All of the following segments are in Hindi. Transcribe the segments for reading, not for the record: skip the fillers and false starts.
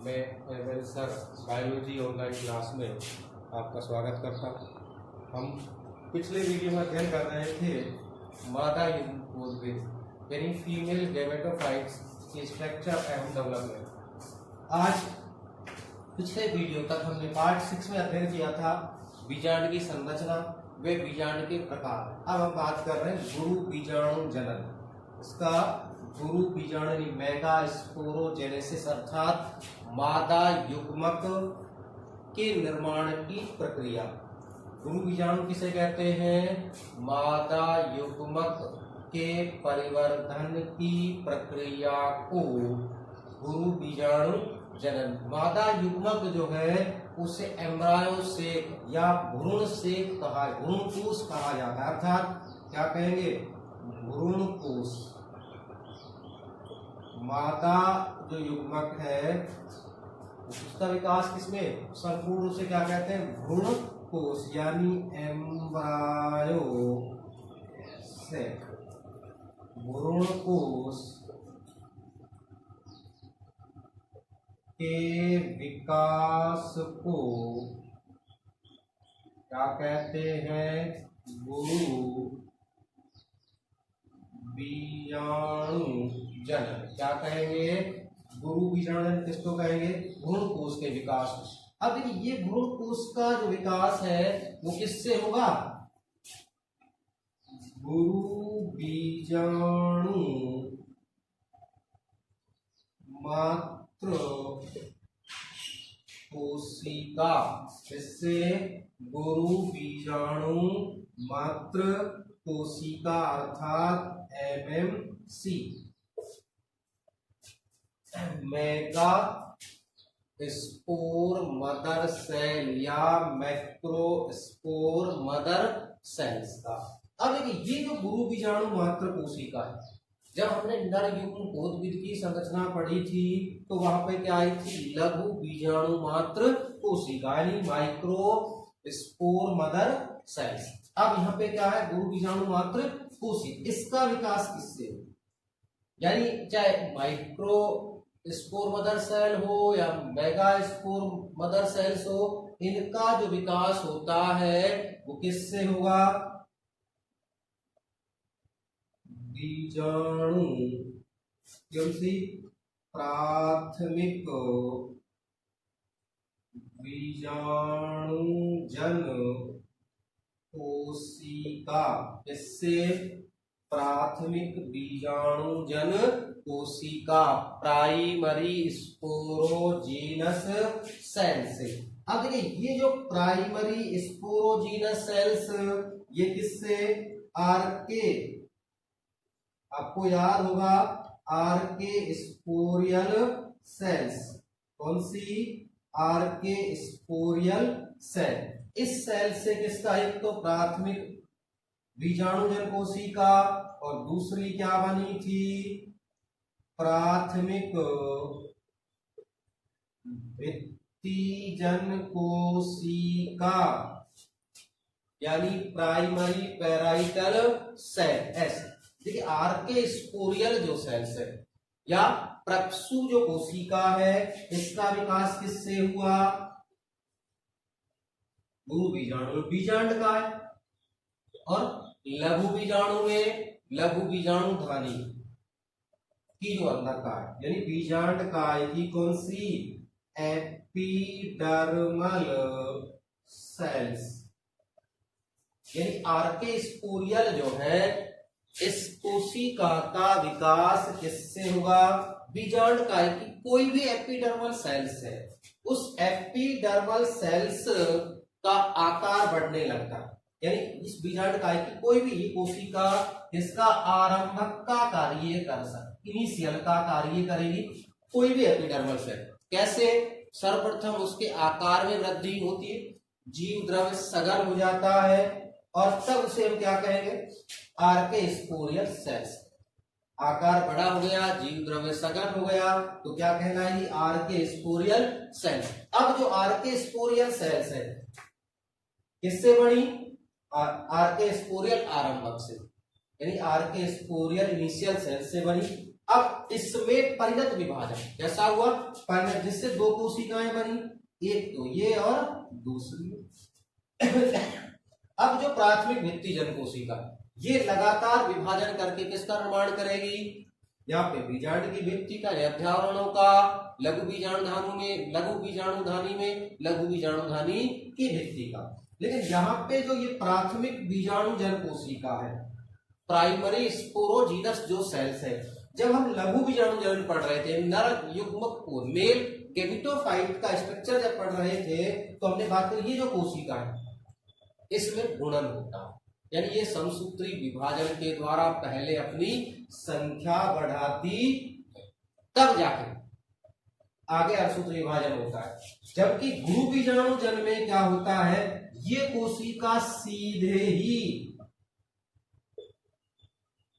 मैं ML sir biology online class में आपका स्वागत करता हूँ। हम पिछले वीडियो में अध्ययन कर रहे थे मादा युग्मकोश यानी फीमेल गैमेटोफाइट्स की स्ट्रक्चर एवं डेवलपमेंट। आज पिछले वीडियो तक हमने पार्ट 6 में अध्ययन किया था बीजांड की संरचना व बीजांड के प्रकार। अब हम बात कर रहे हैं गुरु बीजाणु जनन। इसका गुरु बीजाणु मेगास्पोरोजेनेसिस अर्थात मादा युग्मक के निर्माण की प्रक्रिया। गुरु बीजाणु किसे कहते हैं? मादा युग्मक के परिवर्धन की प्रक्रिया को गुरु बीजाणु जनन। मादा युग्मक जो है उसे एम्ब्रायो सेक या भ्रूण सेक कहा, भ्रूण कोश कहा जाता है। अर्थात क्या कहेंगे? भ्रूण कोश। मादा जो युग्मक है उसका विकास किसमें? संपूर्ण रूप से क्या कहते हैं? भ्रूण कोश यानी एम्ब्रायो सेक। भ्रूण कोश के विकास को क्या कहते हैं? गुरु बीजाणु जनन। क्या कहेंगे? गुरु बीजाणु जनन किसको कहेंगे? भ्रूण कोश के विकास। अब देखिए ये भ्रूण कोश का जो विकास है वो किससे होगा? गुरु बीजाणु मात्र कोशिका। इससे गुरु बीजाणु मात्र कोशिका अर्थात MMC mega spore mother cell या मैक्रोस्पोर मदर सेल्स का। अब देखिए ये जो गुरु बीजाणु मात्र कोशिका है, जब हमने नर युग्म कोशविद की संरचना पढ़ी थी तो वहां पे क्या आई थी? लघु बीजाणु मात्र कोशिका यानी माइक्रो स्पोर मदर सेल्स। अब यहाँ पे क्या है? गुरु बीजाणु मात्र कोशिका। इसका विकास किससे? यानी चाहे माइक्रो स्पोर मदर सेल हो या मेगा स्पोर मदर सेल्स हो, इनका जो विकास होता है वो किससे होगा? बीजाणु क्योंकि प्राथमिक बीजाणु जन कोशिका। इससे प्राथमिक बीजाणु जन कोशिका प्राइमरी स्पोरोजीनस सेल से। अब देखिए ये जो प्राइमरी स्पोरोजीनस सेल्स ये किससे? आर्के, आपको याद होगा आर्के स्पोरियल सेल्स। कौन सी? आर्के स्पोरियल सेल। इस सेल से किसका? एक तो प्राथमिक बीजाणुजन कोशिका और दूसरी क्या बनी थी? प्राथमिक भित्तिजन कोशिका यानी प्राइमरी पैराइटल सेल। ऐसे देखिए आर्के स्पोरियल जो सेल्स है या प्रक्षु जो कोशिका है इसका विकास किससे हुआ? गुरु बीजाणु बीजांड का है। और लघु बीजाणु में लघु बीजाणु धानी की जो अंदर का है यानी बीजांड काय की कौन सी? Epidermal cells. यानी आर्के स्पोरियल जो है इस कोशिका का विकास किससे होगा? बीजांड काय की कोई भी एपिडर्मल सेल्स है उस एपिडर्मल सेल्स का आकार बढ़ने लगता है। यानी इस बीजांड काय की कोई भी कोशिका इसका आरंभक का कार्य कर सकती, इनिशियल का कार्य करेगी कोई भी एपिडर्मल सेल। कैसे? सर्वप्रथम उसके आकार में वृद्धि होती है, जीव द्रव्य सघन हो जाता है और तब उसे हम क्या कहेंगे? आर्के स्पोरियल सेल्स। आकार बड़ा हो गया, जीव द्रव्य सघन हो गया तो क्या कहलाएगी? आर्के स्पोरियल सेल्स। अब जो आर्के स्पोरियल सेल्स है किससे बनी? आर्के स्पोरियल आरंभक से यानी आर्के स्पोरियल इनिशियल सेल से बनी। अब इसमें परिणत विभाजन कैसा हुआ, परिणत, जिससे दो कोशिकाएं बनी, एक तो ये और दूसरी। अब जो प्राथमिक भित्तिजन कोशिका ये लगातार विभाजन करके किसका निर्माण करेगी, यहाँ पे बीजांड की भित्ति का, अध्यावरणों का, लघु बीजाणुधानी में लघु बीजाणुधानी की भित्ति का। लेकिन यहाँ पे जो ये प्राथमिक बीजाणुजन कोशिका है, प्राइमरी स्पोरोजीनस जो सेल्स है, जब हम लघु बीजाणुजन पढ़ रहे थे, नर युग्मक को, मेल गेमिटोफाइट का स्ट्रक्चर जब पढ़ रहे थे, तो हमने बात करी ये जो कोशिका है इसमें गुणन होता है, यानी ये समसूत्री विभाजन के द्वारा पहले अपनी संख्या बढ़ाती, तब जाकर आगे अर्धसूत्र विभाजन होता है। जबकि गुरु बीजाणुजन में क्या होता है, ये कोशिका सीधे ही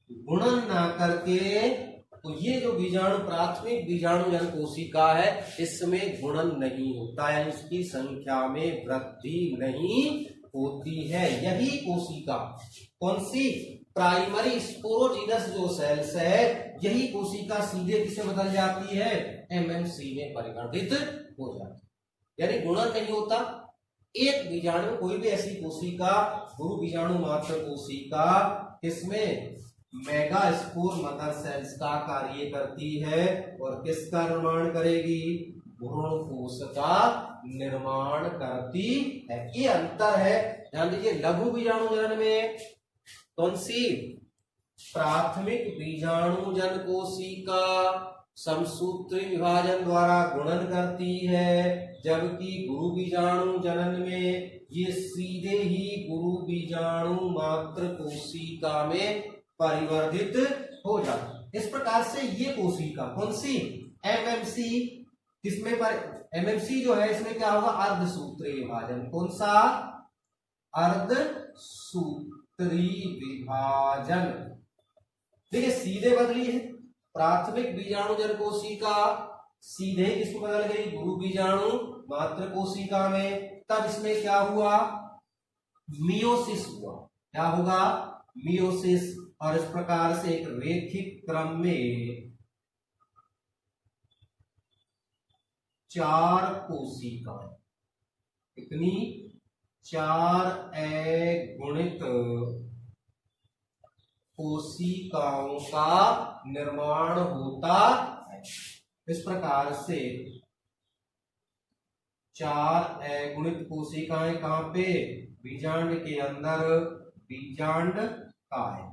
गुणन ना करके, तो ये जो बीजाणु प्राथमिक बीजाणुजन कोशिका है इसमें गुणन नहीं होता है, इसकी संख्या में वृद्धि नहीं होती है। यही कोशिका कौन सी, प्राइमरी स्पोरोजीनस जो सेल्स है, यही कोशिका सीधे किसे बदल जाती है, एमएमसी में परिवर्तित हो जाती है, यानी गुणन नहीं होता। एक बीजाणु, कोई भी ऐसी कोशिका, गुरु बीजाणु मात्र कोशिका, इसमें मेगा स्पोर मदर सेल्स का कार्य करती है और किसका निर्माण करेगी, भ्रूण कोश का निर्माण करती है। ये अंतर है, ध्यान दीजिए। लघु बीजाणुजन में कौन सी, प्राथमिक बीजाणुजन कोशिका समसूत्री विभाजन द्वारा गुणन करती है, जबकि गुरु बीजाणु जनन में ये सीधे ही गुरु बीजाणु मात्र कोशिका में परिवर्तित हो जाती। इस प्रकार से ये कोशिका कौन सी, एमएमसी, किसमें पर एमएमसी जो है इसमें क्या होगा, अर्धसूत्री विभाजन। कौन सा, अर्धसूत्री विभाजन। देखिए सीधे बदली है, प्राथमिक बीजाणुजन कोशिका सीधे किसको बदल गई, गुरु बीजाणु मात्र कोशिका में। तब इसमें क्या हुआ, मियोसिस हुआ। क्या होगा, मियोसिस। और इस प्रकार से एक रैखिक क्रम में 4 कोशिकाएं, कितनी, 4 अगुणित कोशिकाओं का निर्माण होता है। इस प्रकार से 4 अगुणित कोशिकाएं कहां पे, बीजांड के अंदर, बीजांड काय।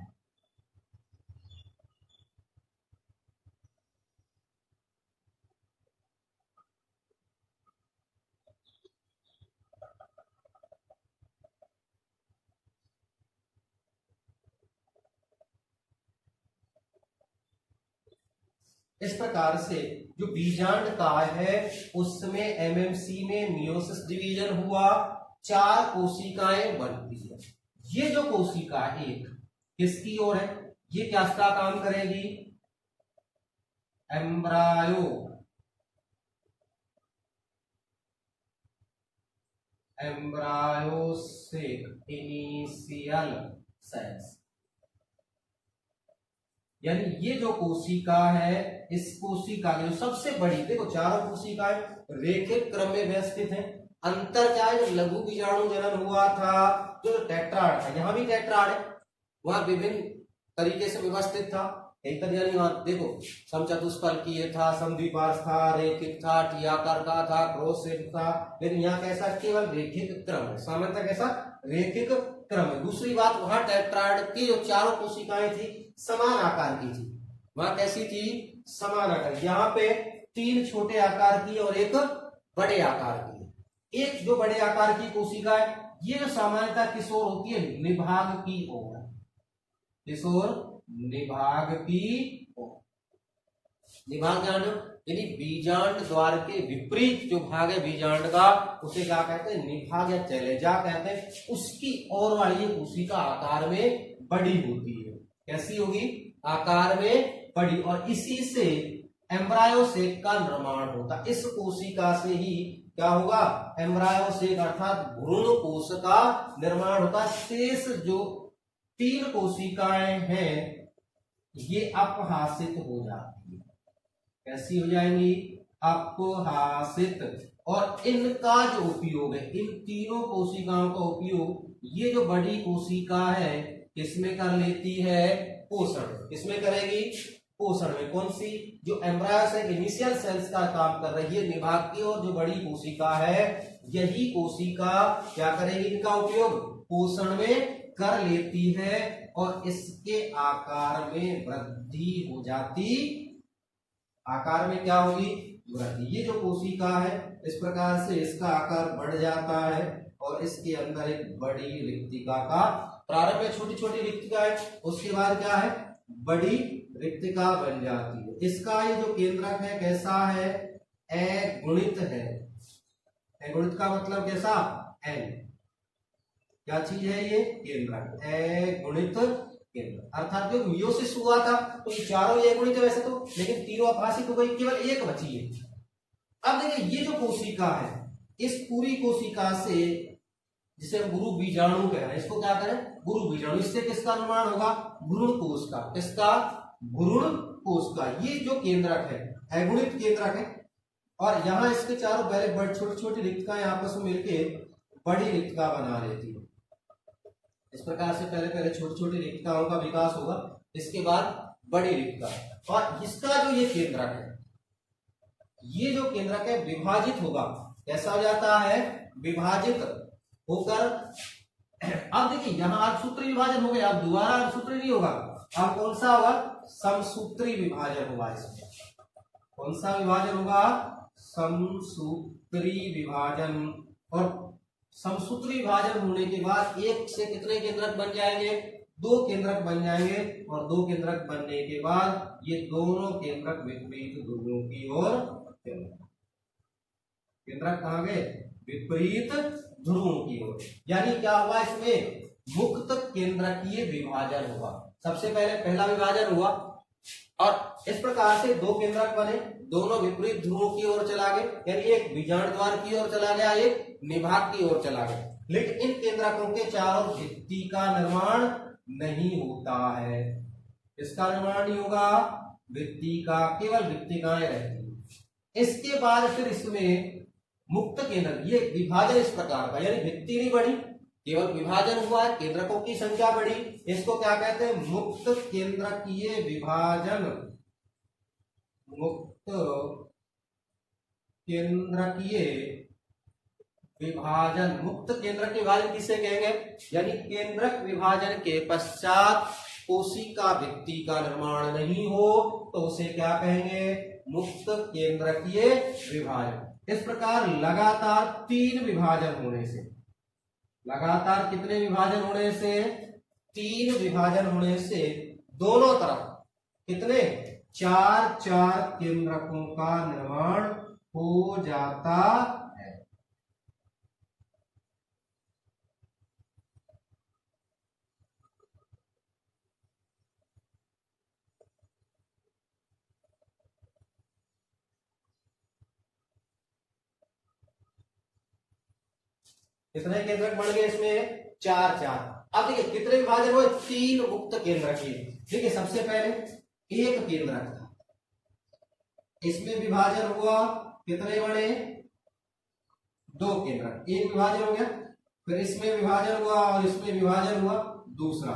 इस प्रकार से जो बीजांड काय है उसमें एमएमसी में मियोसिस डिवीजन हुआ, 4 कोशिकाएं बनती है। ये जो कोशिका एक किसकी ओर है, ये क्या का काम करेगी, एम्ब्रायो, एम्ब्रायोसिक इनिशियल सेल्स। यानी ये जो कोशिका है, इस कोशिका की जो सबसे बड़ी, देखो चारों कोशिकाएं रेखिक क्रम में व्यवस्थित हैं। अंतर क्या है, जो लघु बीजाणु जनन हुआ था, जो टेट्राड था, यहाँ भी टेट्राड है, वहां विभिन्न तरीके से व्यवस्थित था। एक तरह वहां देखो समचतुष्फलकीय था, समद्विपार्श्व था, रेखिक था, टी आकार का था, क्रॉस शेप था। लेकिन यहाँ कैसा, केवल रेखिक क्रम है, सामान्यतः कैसा, रेखिक क्रम है। दूसरी बात, वहां टेट्राड की जो चारों कोशिकाएं थी समान आकार की थी, वहां कैसी थी, समान आकार। यहाँ पे 3 छोटे आकार की और एक बड़े आकार की। एक जो बड़े आकार की कोशिका है, ये जो सामान्यतः किस ओर होती है, निभाग की ओर, किस ओर, निभाग की ओर। निभाग जानो, यानी बीजांड द्वार के विपरीत जो भाग है बीजांड का, उसे क्या कहते हैं, निभाग या चैलेजा कहते हैं। उसकी ओर वाली ये कोशिका आकार में बड़ी होती है। कैसी होगी, आकार में बड़ी, और इसी से एम्ब्रायोसेक का निर्माण होता। इस कोशिका से ही क्या होगा, एम्ब्रायोसेक अर्थात भ्रूण कोश का निर्माण होता। शेष जो 3 कोशिकाएं हैं ये अपहासित हो जाती है। कैसी हो जाएंगी? अपहासित। और इनका जो उपयोग है, इन तीनों कोशिकाओं का उपयोग ये जो बड़ी कोशिका है किसमें कर लेती है? पोषण। किसमें करेगी? पोषण में। कौन सी? जो एम्ब्रायस है, इनिशियल सेल्स का काम कर रही है निभाग की, और जो बड़ी कोशिका है यही कोशिका क्या करेगी? इनका उपयोग पोषण में कर लेती है और इसके आकार में वृद्धि हो जाती। आकार में क्या होगी? वृद्धि। ये जो कोशिका है इस प्रकार से इसका आकार बढ़ जाता है और इसके अंदर एक बड़ी रिक्तिका का प्रारंभ में छोटी छोटी रिक्तिका है, उसके बाद क्या है? बड़ी रिक्तिका बन जाती है। इसका ये जो केंद्रक है कैसा है? अगुणित है। अगुणित का मतलब कैसा? एन। क्या चीज है ये? केंद्रक। अगुणित केंद्र, अर्थात जो मियोसिस हुआ था तो ये चारों ये गुणित है वैसे तो, लेकिन तीनों अपहासित हो गई, केवल एक बची है। अब देखिए ये जो कोशिका है, इस पूरी कोशिका से, जिसे हम गुरु बीजाणु कह रहे हैं, इसको क्या करें? गुरु बीजाणु। इससे किसका निर्माण होगा? भ्रूण कोश का। किसका? भ्रूण कोश का। ये जो केंद्रक है अगुणित केंद्रक है और यहाँ इसके चारों पहले बड़े छोटी छोटी रिक्तिकाएं आपस में मिलकर बड़ी रिक्तिका बना लेती है। इस प्रकार से पहले पहले छोटी छोटी रिक्तिकाओं का विकास होगा, इसके बाद बड़ी रिक्तिका। और इसका जो ये केंद्रक है, ये जो केंद्रक है विभाजित होगा। कैसा हो जाता है? विभाजित होकर, अब देखिए यहां अर्धसूत्री विभाजन हो गया, अब दोबारा अर्धसूत्री नहीं होगा, अब कौन सा होगा? समसूत्री विभाजन होगा। इसमें कौन सा विभाजन होगा? समसूत्री विभाजन। और समसूत्री विभाजन होने के बाद एक से कितने केंद्रक बन जाएंगे? दो केंद्रक बन जाएंगे और दो केंद्रक बनने के बाद ये दोनों केंद्रक विपरीत ध्रुवों की ओर, केंद्रक कहां गए? विपरीत ध्रुवों की ओर। यानी क्या हुआ? इसमें मुक्त केंद्रकीय विभाजन हुआ। सबसे पहले पहला विभाजन हुआ और इस प्रकार से दो केंद्रक बने, दोनों विपरीत ध्रुवों की ओर चला गए, यानी एक बीजांड द्वार की ओर चला गया, एक निभाग की ओर चला गया। लेकिन इन केंद्रकों के चारों भित्ति का निर्माण नहीं होता है। इसका निर्माण नहीं होगा, भित्ति का, केवल भित्तिकाएं रहती है। इसके बाद फिर इसमें मुक्त केंद्र, ये विभाजन इस प्रकार का, यानी भित्ति नहीं बढ़ी, केवल विभाजन हुआ है, केंद्रकों की संख्या बढ़ी। इसको क्या कहते हैं? मुक्त केंद्रकीय विभाजन। मुक्त केंद्रकीय विभाजन। मुक्त केंद्रक विभाजन किसे कहेंगे? यानी केंद्रक विभाजन के पश्चात कोशिका भित्ति का निर्माण नहीं हो तो उसे क्या कहेंगे? मुक्त केंद्रकीय विभाजन। इस प्रकार लगातार 3 विभाजन होने से, लगातार कितने विभाजन होने से? 3 विभाजन होने से दोनों तरफ कितने? 4-4 केंद्रकों का निर्माण हो जाता है। कितने केंद्रक बन गए इसमें? 4-4। अब देखिए कितने विभाजन हुए? 3 मुक्त केंद्रकीय। देखिए सबसे पहले एक केंद्रक था, इसमें विभाजन हुआ, कितने बने? 2 केंद्रक। एक विभाजन हो गया, फिर इसमें विभाजन हुआ और इसमें विभाजन हुआ दूसरा,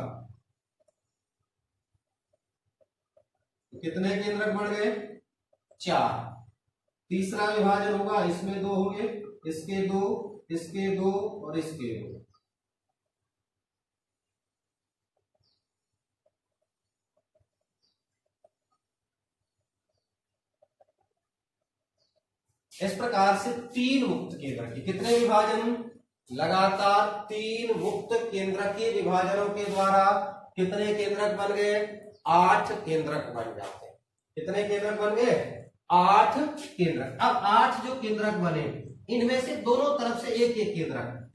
कितने केंद्रक बन गए? 4। तीसरा विभाजन होगा, इसमें 2 होंगे, इसके 2, इसके 2 और इसके 2। इस प्रकार से 3 मुक्त केंद्रक के कितने विभाजन? लगातार 3 मुक्त केंद्रकीय विभाजनों के द्वारा कितने केंद्रक बन गए? 8 केंद्रक बन जाते हैं। कितने केंद्रक बन गए? 8 केंद्रक। अब 8 जो केंद्रक बने, इनमें से दोनों तरफ से एक एक केंद्रक,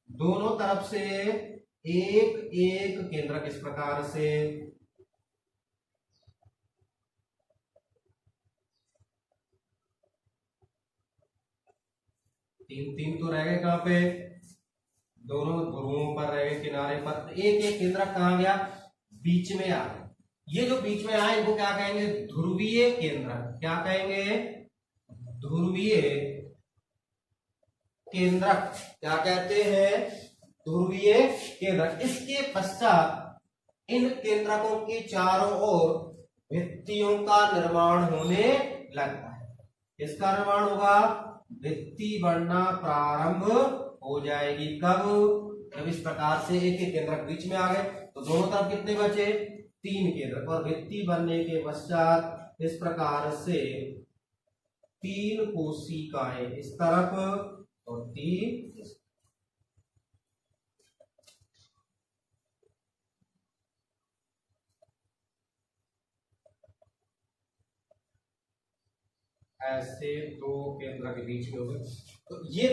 दोनों तरफ से एक एक केंद्रक, इस प्रकार से 3-3 तो रह गए, कहां पे? दोनों ध्रुवों पर रह गए, किनारे पर। एक एक केंद्रक कहां गया? बीच में आ गए। ये जो बीच में आए इनको क्या कहेंगे? ध्रुवीय केंद्रक। क्या कहेंगे? ध्रुवीय केंद्रक। क्या कहते हैं? ध्रुवीय केंद्रक। इसके पश्चात इन केंद्रकों के चारों ओर भित्तियों का निर्माण होने लगता है। इसका निर्माण होगा, भित्ति बनना प्रारंभ हो जाएगी। कब? जब इस प्रकार से एक एक केंद्रक बीच में आ गए तो दोनों तरफ कितने बचे? 3 केंद्रक। और भित्ति बनने के पश्चात इस प्रकार से 3 कोशिकाएं इस तरफ और 3 ऐसे 2 केंद्र के बीच में हो गए। तो ये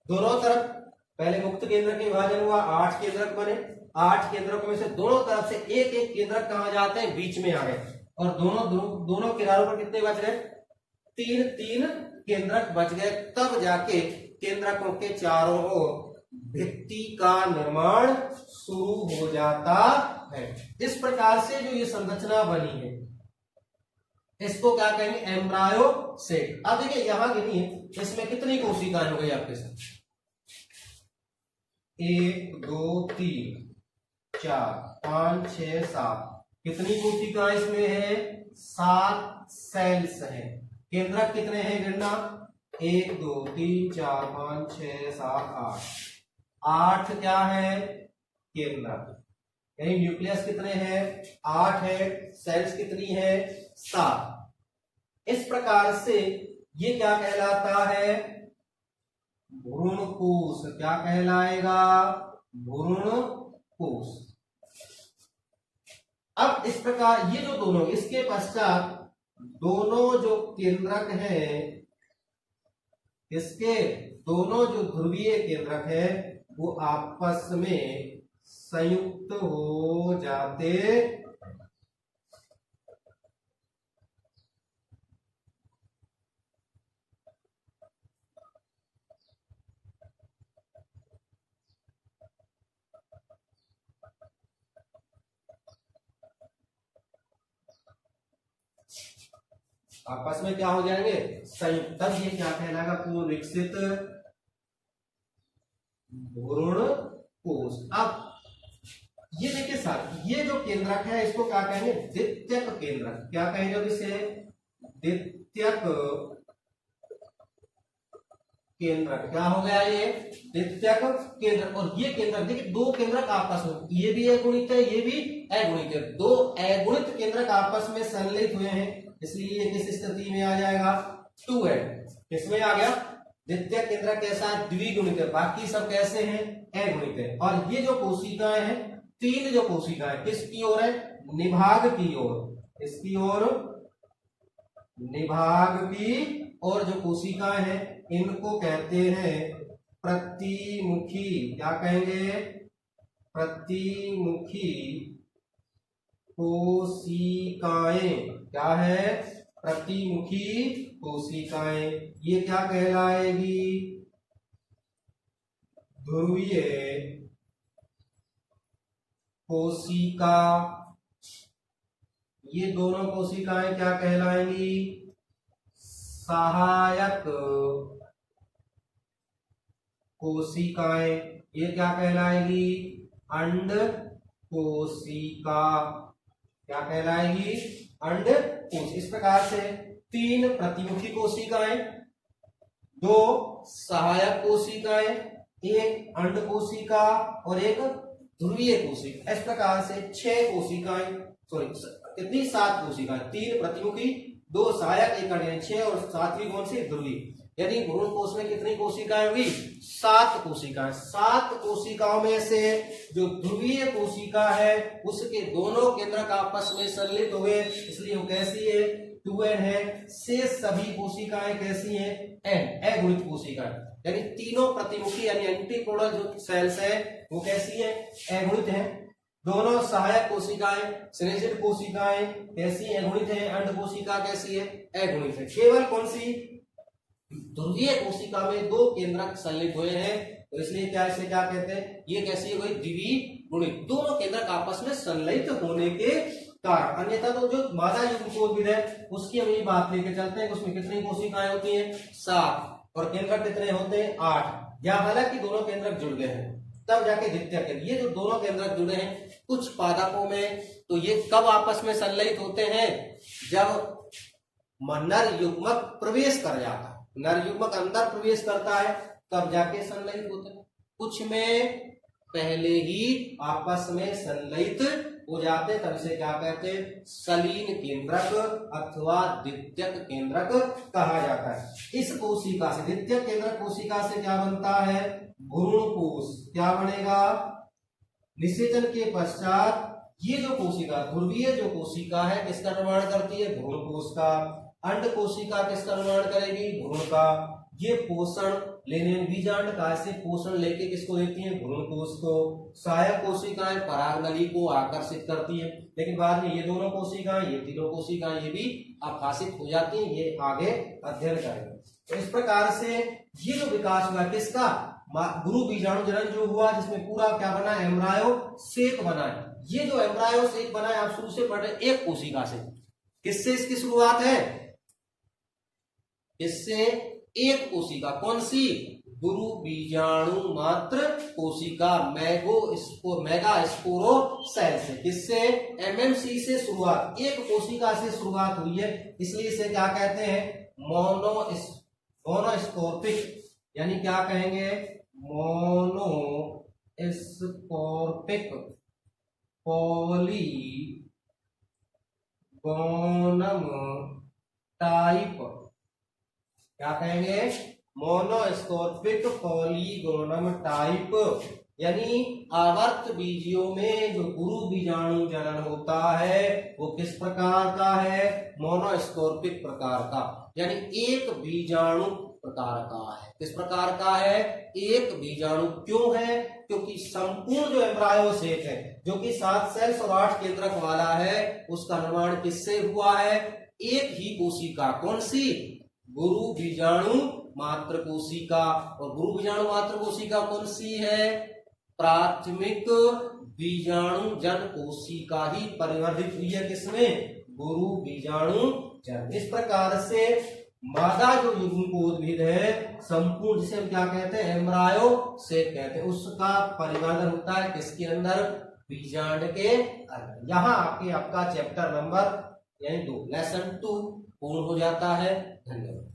दोनों तरफ पहले मुक्त केंद्र के विभाजन हुआ, 8 केंद्रक बने। 8 केंद्रकों में से दोनों तरफ से एक एक केंद्रक कहां जाते हैं? बीच में आ गए। और दोनों किनारों पर कितने बच गए? 3 केंद्रक बच गए। तब जाके केंद्रकों के चारों ओर भित्ति का निर्माण शुरू हो जाता है। इस प्रकार से जो ये संरचना बनी है इसको क्या कहेंगे? Embryo set. अब देखिए यहां गिनिए, इसमें कितनी कोशिकाएं हो गई आपके साथ? 1 2 3 4 5 6 7। कितनी कोशिकाएं इसमें है? 7 सेल्स हैं। केंद्रक कितने हैं? गिनना, 1 2 3 4 5 6 7 8। 8 क्या है? केंद्रक। यानी न्यूक्लियस कितने हैं? 8 है। सेल्स कितनी है? 7। इस प्रकार से ये क्या कहलाता है? भ्रूणकोश। क्या कहलाएगा? भ्रूणकोश। अब इस प्रकार ये जो दोनों, इसके पश्चात दोनों जो केंद्रक हैं, इसके दोनों जो ध्रुवीय केंद्रक है वो आपस में संयुक्त हो जाते आपस में क्या हो जाएंगे? संयुक्त। तब ये क्या कहलाएगा? पूर्ण विकसित भ्रूणकोश। अब ये देखिए सर, ये जो केंद्रक है इसको क्या कहेंगे? द्वितीयक केंद्रक। क्या कहेंगे अब इसे? द्वितीयक केंद्रक। क्या हो गया ये? द्वितीयक केंद्रक। और ये केंद्रक देखिए, 2 केंद्रक आपस में, ये भी अगुणित है, ये भी अगुणित है। 2 अगुणित केंद्रक आपस में संलयित हुए हैं, इसलिए ये किस स्थिति में आ जाएगा? 2n। किसमें आ गया? द्वितीयक केंद्रक कैसा है? द्विगुणित है। बाकी सब कैसे हैं? अगुणित है। और ये जो कोशिकाएं हैं, 3 जो कोशिकाएं किसकी ओर है? निभाग की ओर। इसकी ओर निभाग की और जो कोशिकाएं हैं इनको कहते हैं प्रतिमुखी। क्या कहेंगे? प्रतिमुखी कोशिकाएं। क्या है? प्रतिमुखी कोशिकाएं। ये क्या कहलाएगी? ध्रुवीय कोशिका। ये दोनों कोशिकाएं क्या कहलाएंगी? सहायक कोशिकाएं। ये क्या कहलाएगी? अंड कोशिका। क्या कहलाएगी? अंड कोश। इस प्रकार से 3 प्रतिमुखी कोशिकाएं, 2 सहायक कोशिकाएं, 1 अंड कोशिका और 1 ध्रुवीय कोशिका। इस प्रकार से 6 कोशिकाएं, सॉरी कितनी? 7 कोशिकाएं। 3 प्रतिमुखी, 2 सहायक, 1 अंड, 6 और 7वीं कौन सी? ध्रुवीय। यदि भ्रूणकोश में कितनी कोशिकाएं होगी? 7 कोशिकाएं। 7 कोशिकाओं में से जो ध्रुवीय कोशिका है उसके दोनों केंद्रक आपस में संलयित हुए, इसलिए वो कैसी है? 2n है। शेष सभी कोशिकाएं कैसी हैं? n, अगुणित कोशिकाएं। यानी तीनों प्रतिमुखी यानी एंटीपोडल जो सेल्स है वो कैसी है? अगुणित है। दोनों सहायक कोशिकाएं, सिनेसिड कोशिकाएं कैसी? अगुणित है। अंड कोशिका कैसी है? अगुणित है। केवल कौन सी? ध्रुवीय कोशिका में 2 केंद्रक संलयित हुए हैं, तो इसलिए क्या इसे क्या कहते हैं, ये कैसी है भाई, द्विगुणित, दोनों केंद्रक आपस में संलयित होने के कारण। अन्यथा तो जो मादा युग्मकोद्भिद है उसकी हम ये बात लेके चलते हैं, उसमें कितनी कोशिकाएं होती हैं, 7, और केंद्रक कितने होते हैं, 8। या हालांकि दोनों केंद्रक जुड़ गए हैं तब जाके द्वितीय केंद्र, ये जो दोनों केंद्रक जुड़े हैं कुछ पादपों में, तो ये कब आपस में संलयित होते हैं, जब नर युग्मक प्रवेश कर जाता है, नर युग्मक अंदर प्रवेश करता है तब जाके संलयित होते हैं। कुछ में पहले ही आपस में संलयित हो जाते, तब इसे क्या कहते हैं, सलीन केंद्रक अथवा द्वितीयक केंद्रक कहा जाता है। इस कोशिका से, द्वितीयक केंद्रक कोशिका से क्या बनता है, भ्रूणकोश। क्या बनेगा, निषेचन के पश्चात ये जो कोशिका, ध्रुवीय जो कोशिका है किसका निर्माण करती है, भ्रूणकोश का। अंड कोशिका किसका निर्माण करेगी, भ्रूण का। ये पोषण लेने, बीजांड का से पोषण लेके किसको देती है, भ्रूणकोश को। सहायक कोशिकाएं परागनली को आकर्षित करती है, लेकिन बाद में ये दोनों कोशिकाएं, ये तीनों कोशिकाएं ये भी आकाशित हो जाती हैं, ये आगे अध्ययन करेंगे। तो इस प्रकार से ये जो विकास हुआ किसका, गुरु बीजाणु जनन जो हुआ, जिसमें पूरा क्या बना, एम्ब्रायो सेक बना है। ये जो एम्ब्रायो सेक बना है आप शुरू से पढ़ रहे, एक कोशिका से। किससे इसकी शुरुआत है, इससे एक कोशिका, कौन सी, गुरु बीजाणु मात्र कोशिका, मेगा स्पोरो सेल से। किससे, एमएमसी से शुरुआत, एक कोशिका से शुरुआत हुई है, इसलिए इसे क्या कहते हैं, मोनोस्कोर्पिक, यानी क्या कहेंगे, मोनोस्कोर्पिक पॉलीगोनम टाइप। क्या कहेंगे, मोनोस्कोर्पिक पॉलीगोनम टाइप, यानी आवर्त बीजियों में जो गुरु बीजाणु जनन होता है वो किस प्रकार का है, मोनोस्कोर्पिक प्रकार का, यानी एक बीजाणु प्रकार का है। किस प्रकार का है, एक बीजाणु। क्यों है, क्योंकि संपूर्ण जो एम्ब्रायो सेक है, जो कि 7 सेल्स और 8 केंद्रक वाला है, उसका निर्माण किससे हुआ है, एक ही कोशिका, कौन सी, गुरु बीजाणु मात्र कोशिका। और गुरु बीजाणु मात्र कोशिका कौन सी है, प्राथमिक बीजाणु जन कोशिका ही परिवर्धित हुई है, किसमें, गुरु बीजाणु जन। इस प्रकार से मादा जो युग्मकोद्भिद है संपूर्ण, जिसे हम क्या कहते हैं, एम्ब्रायो सेक कहते हैं, उसका परिवर्धन होता है किसके अंदर, बीजांड के अंदर। यहाँ आके आपका चैप्टर नंबर यानी 2 लेसन 2 पूर्ण हो जाता है। धन्यवाद।